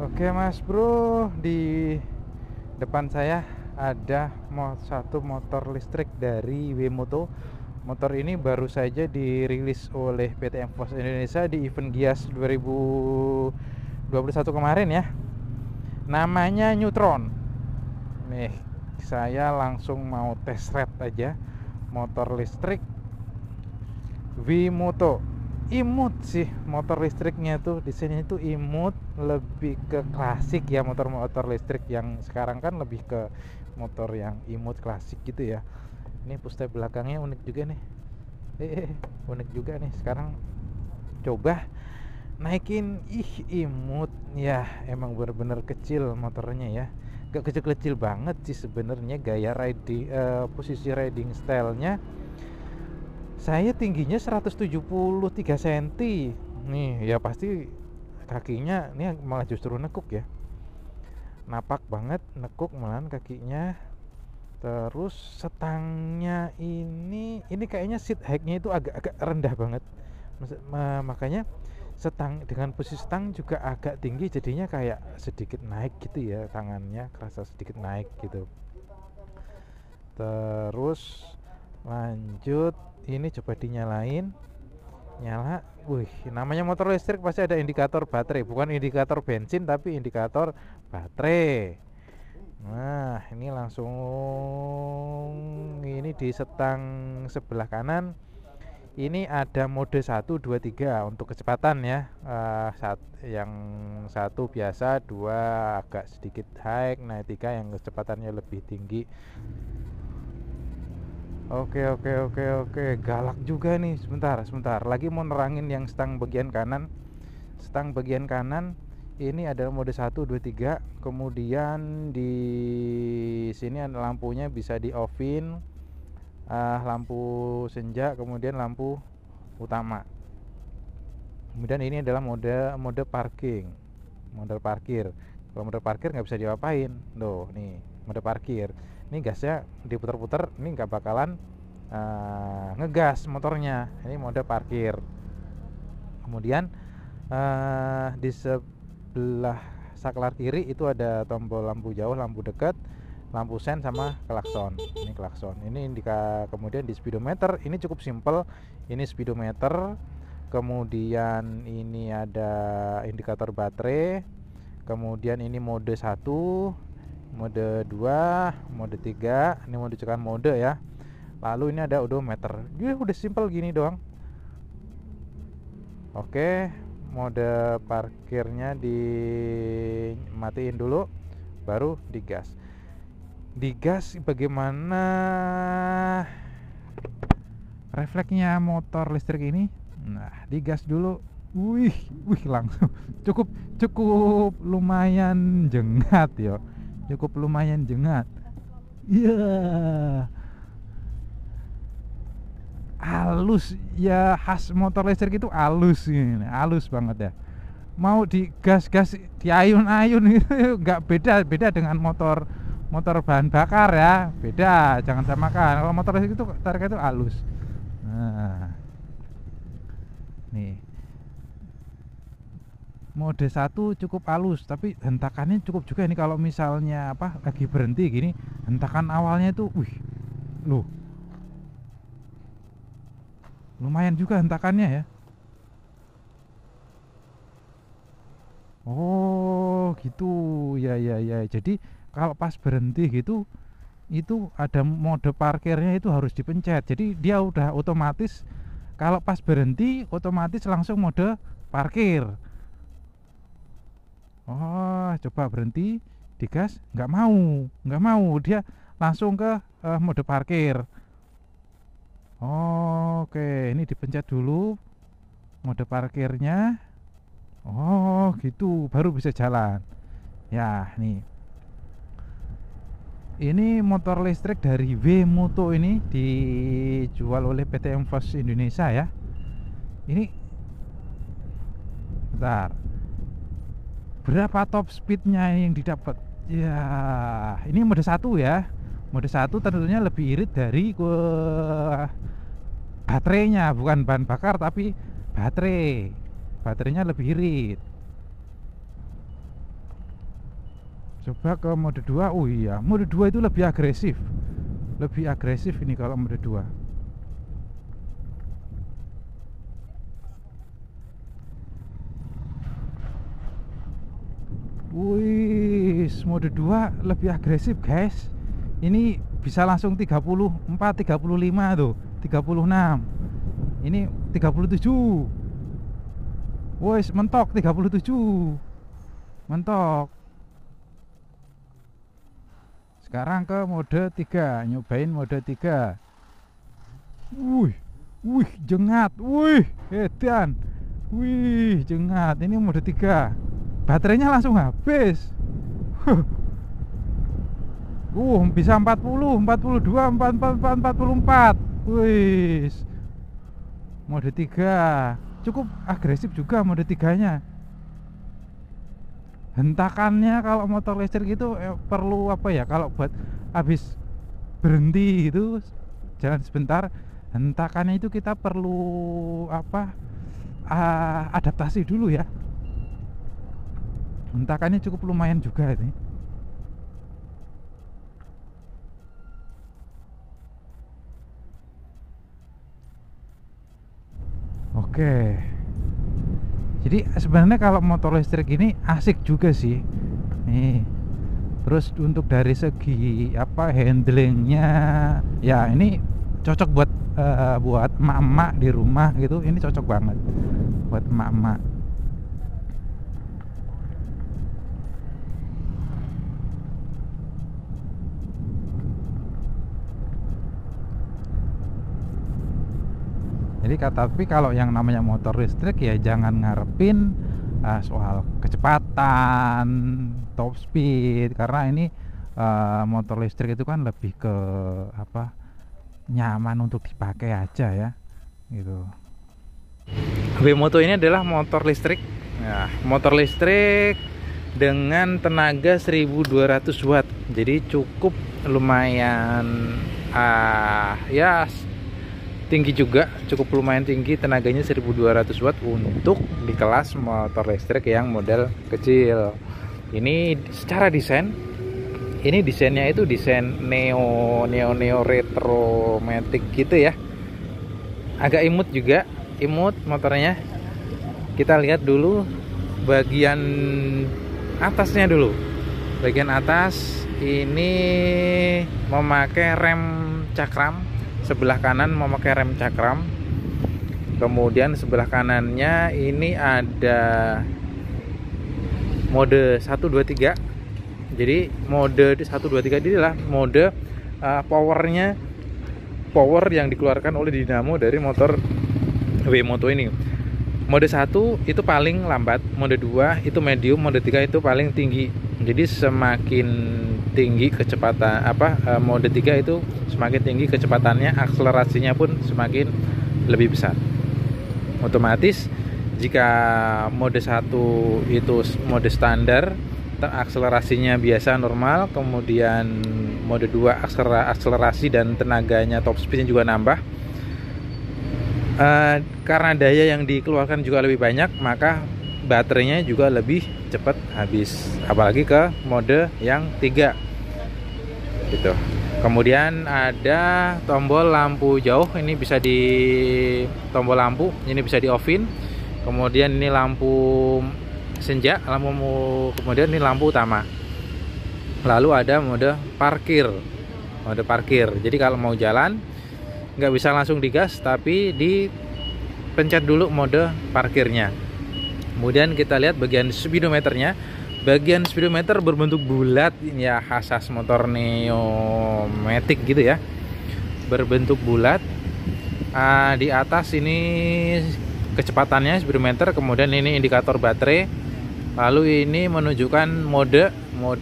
Oke Mas Bro, di depan saya ada satu motor listrik dari Wemoto. Motor ini baru saja dirilis oleh PT Envos Indonesia di event Gias 2021 kemarin ya. Namanya Neutron. Nih, saya langsung mau test ride aja motor listrik Wemoto. Imut sih motor listriknya tuh, desainnya itu imut, lebih ke klasik ya. Motor-motor listrik yang sekarang kan lebih ke motor yang imut klasik gitu ya. Ini puster belakangnya unik juga nih. Unik juga nih. Sekarang coba naikin, imut ya. Emang bener-bener kecil motornya ya, gak kecil-kecil banget sih sebenarnya. Gaya riding, posisi riding stylenya, saya tingginya 173 cm nih ya, pasti kakinya ini malah justru nekuk ya, napak banget nekuk malahan kakinya. Terus setangnya ini kayaknya seat height-nya itu agak rendah banget. Makanya setang dengan posisi setang juga agak tinggi, jadinya kayak sedikit naik gitu ya, tangannya kerasa sedikit naik gitu. Terus lanjut, ini coba dinyalain, nyala. Wih, namanya motor listrik pasti ada indikator baterai, bukan indikator bensin tapi indikator baterai. Nah, ini langsung, ini di setang sebelah kanan ini ada mode 1, 2, 3 untuk kecepatan ya. Yang satu biasa, dua agak sedikit high, nah tiga yang kecepatannya lebih tinggi. Oke, galak juga nih. Sebentar lagi mau nerangin yang stang bagian kanan. Stang bagian kanan ini adalah mode 1, 2, 3. Kemudian di sini ada lampunya bisa di offin, lampu senja, kemudian lampu utama. Kemudian ini adalah mode parking, mode parkir. Kalau mode parkir nggak bisa diapain, loh nih mode parkir. Ini gasnya diputar-putar, ini nggak bakalan ngegas motornya. Ini mode parkir. Kemudian di sebelah saklar kiri itu ada tombol lampu jauh, lampu dekat, lampu sen, sama klakson. Ini klakson. Ini kemudian di speedometer ini cukup simple. Ini speedometer. Kemudian ini ada indikator baterai. Kemudian ini mode 1, mode 2, mode 3. Ini mode cekan mode ya. Lalu ini ada odometer. Dia udah simple gini doang. Oke, mode parkirnya dimatiin dulu, baru digas. Digas bagaimana refleksnya motor listrik ini? Nah, digas dulu. Wih, langsung cukup lumayan jengat ya. Cukup lumayan jengat. Iya. Halus ya, khas motor listrik itu halus ini, halus banget ya. Mau digas-gas, diayun-ayun gitu nggak beda dengan motor bahan bakar ya, beda, jangan samakan. Kalau motor listrik itu tariknya itu halus. Nah, nih mode 1 cukup halus, tapi hentakannya cukup juga ini. Kalau misalnya lagi berhenti gini, hentakan awalnya itu loh, lumayan juga hentakannya ya. Oh gitu ya. Jadi kalau pas berhenti gitu, itu ada mode parkirnya, itu harus dipencet. Jadi dia udah otomatis kalau pas berhenti otomatis langsung mode parkir. Oh, coba berhenti, digas, nggak mau, dia langsung ke mode parkir. Oke, ini dipencet dulu mode parkirnya. Oh gitu, baru bisa jalan ya. Nih, ini motor listrik dari Wemoto, ini dijual oleh PT Envos Indonesia ya. Ini bentar, berapa top speednya yang didapat ya? Ini mode 1 ya. Mode 1 tentunya lebih irit dari baterainya, bukan bahan bakar tapi baterainya lebih irit. Coba ke mode 2. Oh iya, mode 2 itu lebih agresif. Lebih agresif ini kalau mode 2. Wih, mode 2 lebih agresif, guys. Ini bisa langsung 34, 35 tuh, 36. Ini 37. Wih, mentok 37. Mentok. Sekarang ke mode 3, nyobain mode 3. Wih, wih, jengat. Wih, edan. Wih, jengat. Ini mode 3. Baterainya langsung habis. Bisa 40, 42, 44, 44. Wih. Mode 3. Cukup agresif juga mode 3-nya. Hentakannya kalau motor listrik itu perlu apa ya, kalau buat habis berhenti itu jalan sebentar, hentakannya itu kita perlu apa, adaptasi dulu ya. Hentakannya cukup lumayan juga ini. Oke, jadi sebenarnya kalau motor listrik ini asik juga sih nih. Terus untuk dari segi apa, handlingnya ya ini cocok buat emak-emak di rumah gitu. Ini cocok banget buat emak-emak. Jadi tapi kalau yang namanya motor listrik ya jangan ngarepin soal kecepatan, top speed, karena ini motor listrik itu kan lebih ke apa, nyaman untuk dipakai aja ya gitu. Wemoto ini adalah motor listrik. Nah, motor listrik dengan tenaga 1200 watt. Jadi cukup lumayan ya tinggi juga, cukup lumayan tinggi, tenaganya 1200 watt untuk di kelas motor listrik yang model kecil. Ini secara desain, ini desainnya itu desain neo retro matic gitu ya. Agak imut juga, imut motornya. Kita lihat dulu bagian atasnya dulu. Bagian atas ini memakai rem cakram. Sebelah kanan memakai rem cakram. Kemudian sebelah kanannya ini ada mode 1, 2, 3. Jadi mode 1, 2, 3 ini adalah mode power yang dikeluarkan oleh dinamo dari motor Wemoto ini. Mode 1 itu paling lambat, mode 2 itu medium, mode 3 itu paling tinggi. Jadi semakin tinggi kecepatan mode 3 itu semakin tinggi kecepatannya, akselerasinya pun semakin lebih besar. Otomatis jika mode 1 itu mode standar, akselerasinya biasa normal, kemudian mode 2 akselerasi dan tenaganya top speednya juga nambah. Karena daya yang dikeluarkan juga lebih banyak, maka baterainya juga lebih cepat habis, apalagi ke mode yang 3 gitu. Kemudian ada tombol lampu jauh, ini bisa di tombol lampu, ini bisa di offin. Kemudian ini lampu senja, kemudian ini lampu utama. Lalu ada mode parkir. Jadi kalau mau jalan nggak bisa langsung digas, tapi dipencet dulu mode parkirnya. Kemudian kita lihat bagian speedometernya. Bagian speedometer berbentuk bulat ya, khas motor Neo Matic gitu ya, berbentuk bulat. Di atas ini kecepatannya speedometer, kemudian ini indikator baterai. Lalu ini menunjukkan mode 1,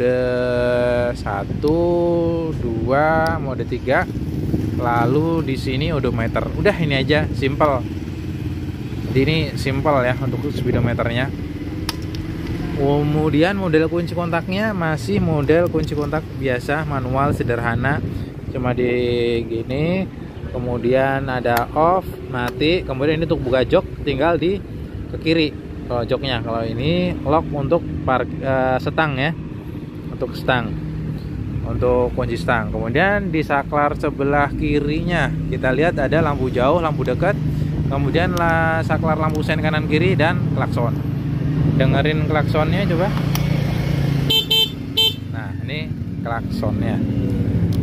2, mode 3. Lalu di sini odometer. Udah, ini aja, simple. Ini simple ya untuk speedometernya. Kemudian model kunci kontaknya masih model kunci kontak biasa, manual, sederhana, cuma di gini. Kemudian ada off, mati. Kemudian ini untuk buka jok tinggal di ke kiri kalau joknya. Kalau ini lock untuk setang ya, untuk stang, untuk kunci stang. Kemudian di saklar sebelah kirinya kita lihat ada lampu jauh, lampu dekat, kemudian saklar lampu sen kanan kiri dan klakson. Dengerin klaksonnya coba. Nah, ini klaksonnya.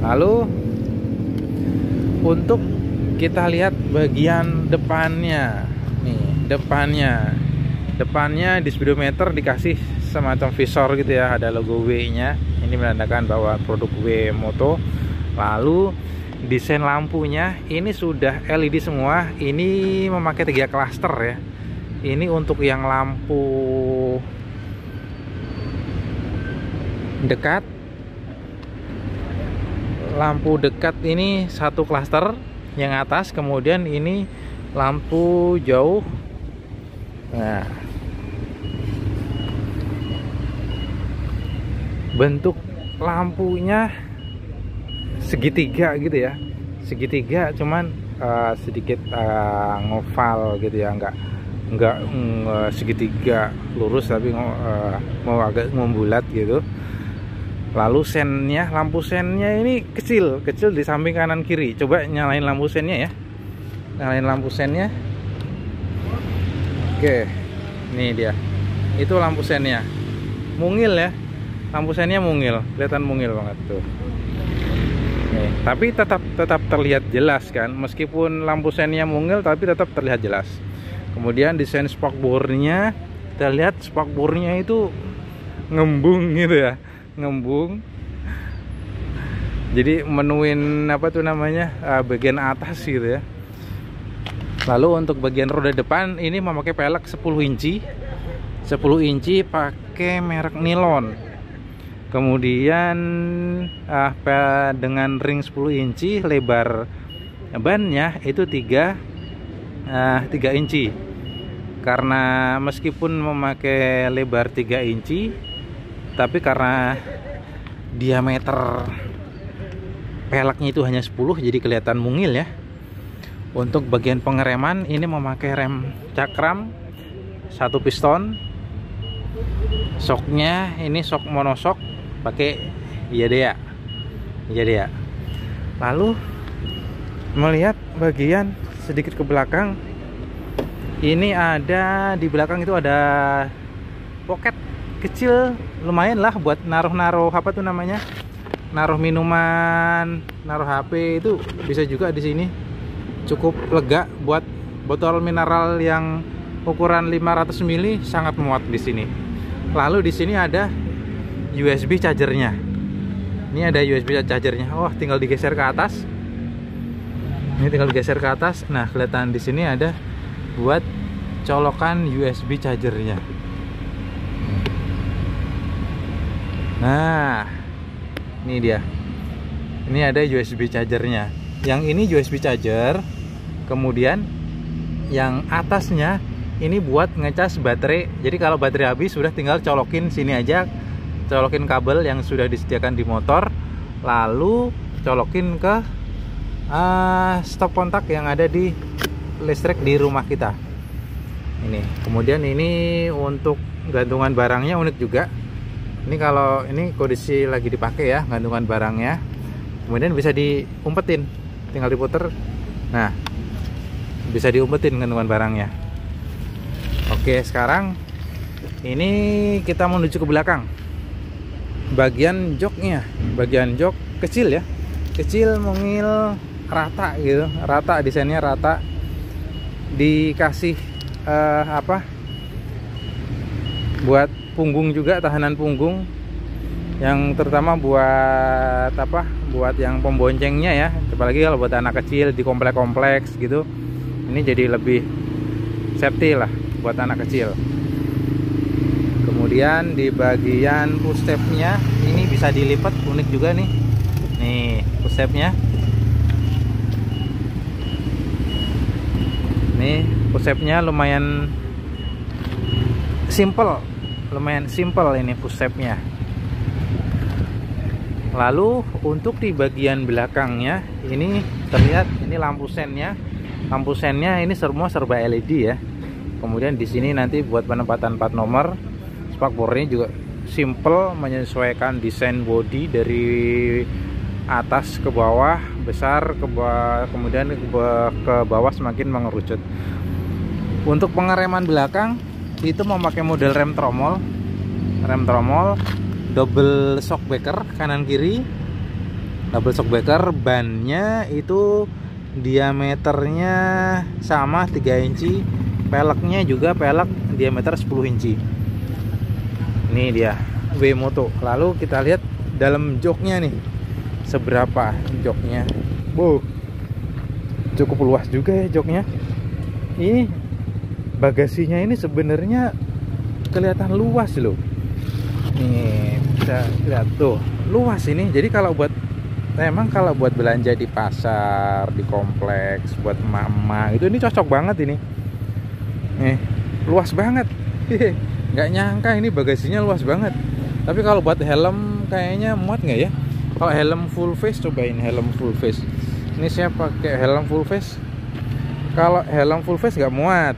Lalu untuk kita lihat bagian depannya. Nih, depannya di speedometer dikasih semacam visor gitu ya, ada logo W-nya. Ini menandakan bahwa produk W Moto. Lalu desain lampunya ini sudah LED semua. Ini memakai 3 klaster ya. Ini untuk yang lampu dekat. Lampu dekat ini 1 klaster yang atas, kemudian ini lampu jauh. Nah, bentuk lampunya segitiga gitu ya, segitiga, cuman sedikit ngoval gitu ya, enggak segitiga lurus, tapi mau agak membulat gitu. Lalu sennya, lampu sennya ini kecil di samping kanan kiri. Coba nyalain lampu sennya ya, nyalain lampu sennya. Oke, ini dia, itu lampu sennya, mungil ya, lampu sennya mungil, kelihatan mungil banget tuh. Nih, tapi tetap terlihat jelas kan, meskipun lampu sennya mungil tapi tetap terlihat jelas. Kemudian desain spakbornya, kita lihat spakbornya itu ngembung gitu ya, ngembung. Jadi menuin apa tuh namanya, bagian atas gitu ya. Lalu untuk bagian roda depan ini memakai pelek 10 inci pakai merek nilon. Kemudian dengan ring 10 inci, lebar bannya itu 3 inci. Karena meskipun memakai lebar 3 inci, tapi karena diameter peleknya itu hanya 10, jadi kelihatan mungil ya. Untuk bagian pengereman ini memakai rem cakram 1 piston. Shocknya ini shock monoshock pakai Yadea. Lalu melihat bagian sedikit ke belakang, ini ada di belakang itu ada pocket kecil, lumayan lah buat naruh apa tuh namanya, naruh minuman, naruh HP, itu bisa juga di sini. Cukup lega buat botol mineral yang ukuran 500 ml, sangat muat di sini. Lalu di sini ada USB chargernya. Ini ada USB chargernya. Oh, tinggal digeser ke atas. Ini tinggal digeser ke atas. Nah, kelihatan di sini ada buat colokan USB chargernya. Nah, ini dia. Ini ada USB chargernya. Yang ini USB charger. Kemudian yang atasnya ini buat ngecas baterai. Jadi kalau baterai habis sudah tinggal colokin sini aja, colokin kabel yang sudah disediakan di motor, lalu colokin ke stop kontak yang ada di listrik di rumah kita. Ini. Kemudian ini untuk gantungan barangnya unik juga. Ini kalau ini kondisi lagi dipakai ya, gantungan barangnya. Kemudian bisa diumpetin, tinggal diputer. Nah, bisa diumpetin gantungan barangnya. Oke, sekarang ini kita menuju ke belakang. Bagian joknya, bagian jok kecil ya, kecil, mungil, rata gitu, rata, desainnya rata. Dikasih buat punggung juga, tahanan punggung, yang terutama buat buat yang pemboncengnya ya. Apalagi kalau buat anak kecil di kompleks gitu, ini jadi lebih safety lah buat anak kecil. Kemudian di bagian push-stepnya ini bisa dilipat, unik juga nih. Nih push-stepnya. Nih push-stepnya lumayan simple ini push-stepnya. Lalu untuk di bagian belakangnya ini terlihat ini lampu sennya. Lampu sennya ini semua serba LED ya. Kemudian di sini nanti buat penempatan plat nomor. Spakbornya juga simple, menyesuaikan desain body dari atas ke bawah, besar ke bawah, kemudian ke bawah semakin mengerucut. Untuk pengereman belakang itu memakai model rem tromol double shockbreaker kanan kiri, double shockbreaker. Bannya itu diameternya sama 3 inci, peleknya juga pelek diameter 10 inci. Ini dia W-Moto. Lalu kita lihat dalam joknya nih, seberapa joknya. Wow, cukup luas juga ya joknya. Ini bagasinya ini sebenarnya kelihatan luas loh. Nih bisa lihat tuh, luas ini. Jadi kalau buat belanja di pasar, di kompleks, buat emak-emak itu ini cocok banget ini. Nih, luas banget. Nggak nyangka ini bagasinya luas banget. Tapi kalau buat helm kayaknya muat nggak ya? Kalau helm full face, cobain helm full face. Ini saya pakai helm full face. Kalau helm full face nggak muat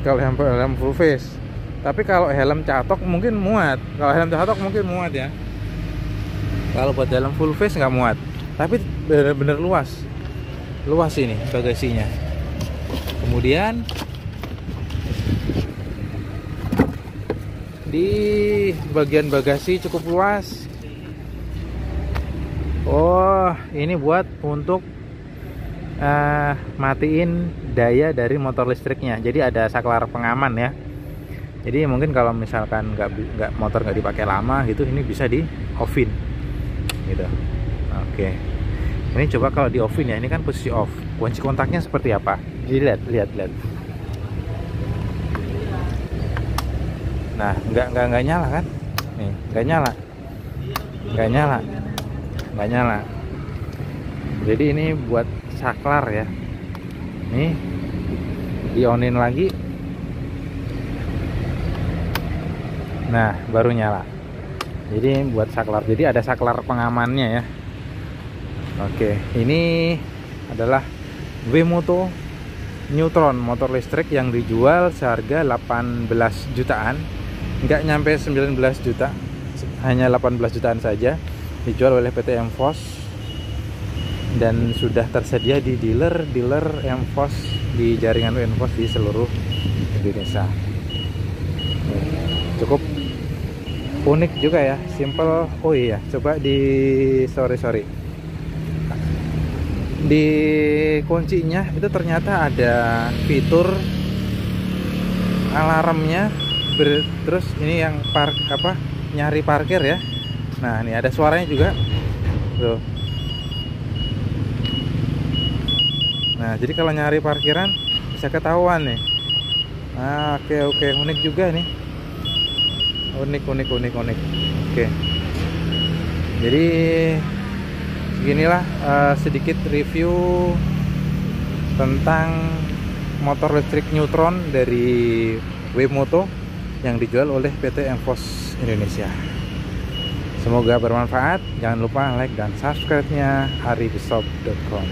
kalau helm full face. Tapi kalau helm catok mungkin muat. Kalau helm catok mungkin muat ya. Kalau buat helm full face nggak muat. Tapi bener-bener luas ini bagasinya. Kemudian di bagian bagasi cukup luas. Oh, ini buat untuk matiin daya dari motor listriknya. Jadi ada saklar pengaman ya. Jadi mungkin kalau misalkan motor nggak dipakai lama gitu, ini bisa di offin gitu. Oke. Ini coba kalau di offin ya, ini kan posisi off. Kunci kontaknya seperti apa? Jadi lihat. Nah, nggak nyala kan? Nih, nggak nyala. Jadi ini buat saklar ya. Nih, di-onin lagi. Nah, baru nyala. Jadi buat saklar. Jadi ada saklar pengamannya ya. Oke, ini adalah W-Moto Neutron motor listrik yang dijual seharga 18 jutaan. Nggak nyampe 19 juta, hanya 18 jutaan saja. Dijual oleh PT Envos dan sudah tersedia di dealer Envos, di jaringan Envos di seluruh Indonesia. Cukup unik juga ya, simple. Oh iya, coba di sorry di kuncinya itu ternyata ada fitur alarmnya. Terus ini yang nyari parkir ya. Nah, ini ada suaranya juga tuh. Nah, jadi kalau nyari parkiran bisa ketahuan nih. Nah, oke, unik juga nih. Unik. Oke. Jadi beginilah sedikit review tentang motor listrik Neutron dari W-Moto yang dijual oleh PT Envos Indonesia. Semoga bermanfaat. Jangan lupa like dan subscribe-nya haribishop.com.